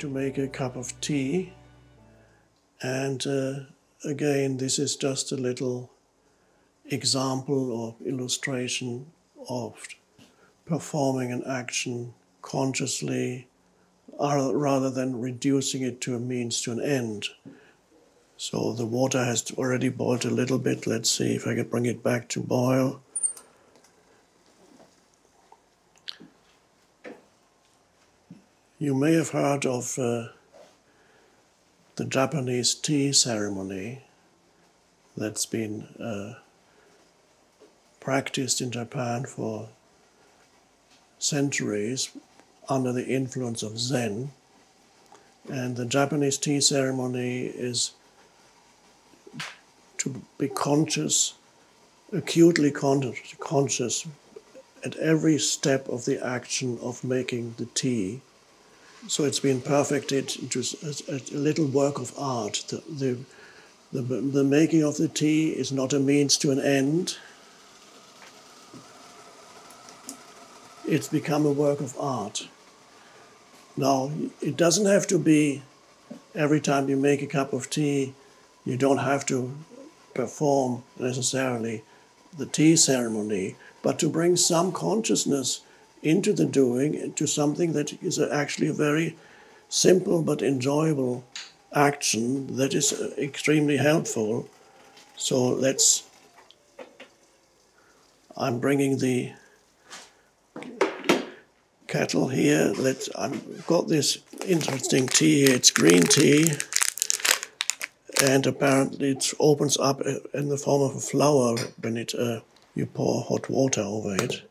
to make a cup of tea, and again, this is just a little example or illustration of performing an action consciously rather than reducing it to a means to an end. So the water has already boiled a little bit. Let's see if I can bring it back to boil. You may have heard of the Japanese tea ceremony that's been practiced in Japan for centuries under the influence of Zen. And the Japanese tea ceremony is to be conscious, acutely conscious at every step of the action of making the tea. So it's been perfected into a little work of art. The making of the tea is not a means to an end. It's become a work of art. Now, it doesn't have to be every time you make a cup of tea, you don't have to perform necessarily the tea ceremony, but to bring some consciousness into the doing, into something that is actually a very simple but enjoyable action that is extremely helpful. So I'm bringing the kettle here. I've got this interesting tea here. It's green tea, and apparently it opens up in the form of a flower when you pour hot water over it.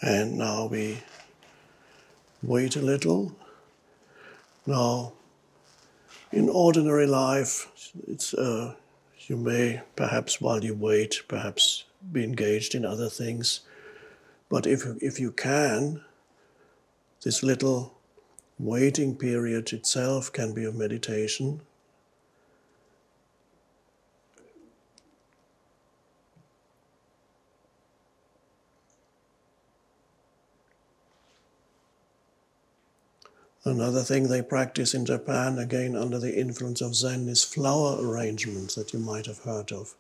And now we wait a little. Now, in ordinary life, you may, perhaps while you wait, perhaps be engaged in other things. But if you can, this little waiting period itself can be a meditation. Another thing they practice in Japan, again under the influence of Zen, is flower arrangements that you might have heard of.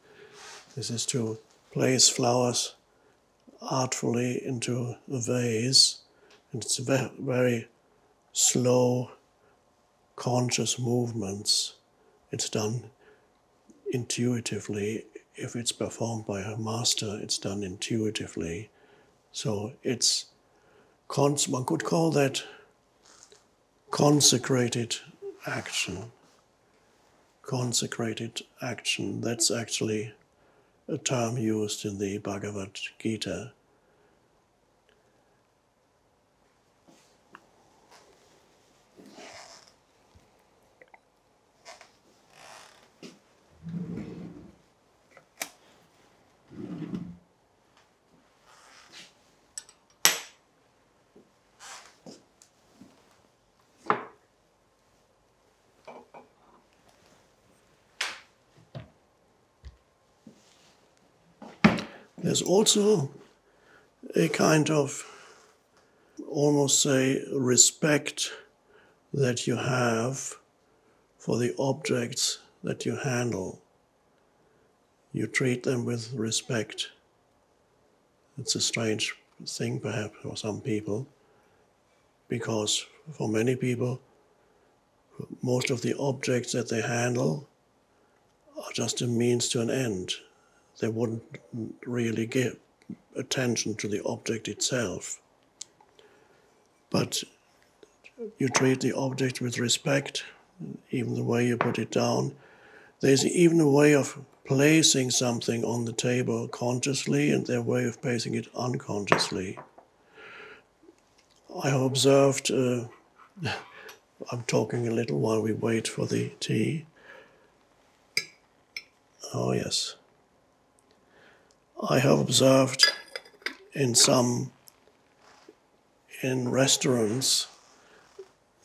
This is to place flowers artfully into a vase, and it's very, very slow, conscious movements. It's done intuitively. If it's performed by a master, it's done intuitively. So one could call that consecrated action. Consecrated action, that's actually a term used in the Bhagavad Gita. There's also a kind of, almost say, respect that you have for the objects that you handle. You treat them with respect. It's a strange thing, perhaps, for some people, because for many people, most of the objects that they handle are just a means to an end. They wouldn't really give attention to the object itself. But you treat the object with respect, even the way you put it down. There's even a way of placing something on the table consciously, and their way of placing it unconsciously. I have observed I'm talking a little while we wait for the tea. Oh yes. I have observed in restaurants,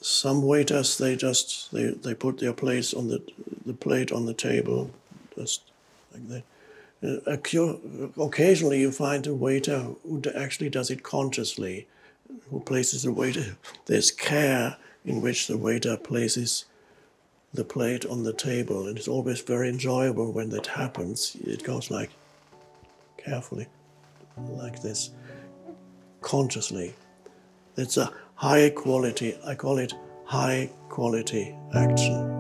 some waiters, they put their plates on the plate on the table, just like that. Occasionally you find a waiter who actually does it consciously, who places the waiter. There's care in which the waiter places the plate on the table, and it's always very enjoyable when that happens. It goes like carefully, like this, consciously. It's a high quality, I call it high quality action.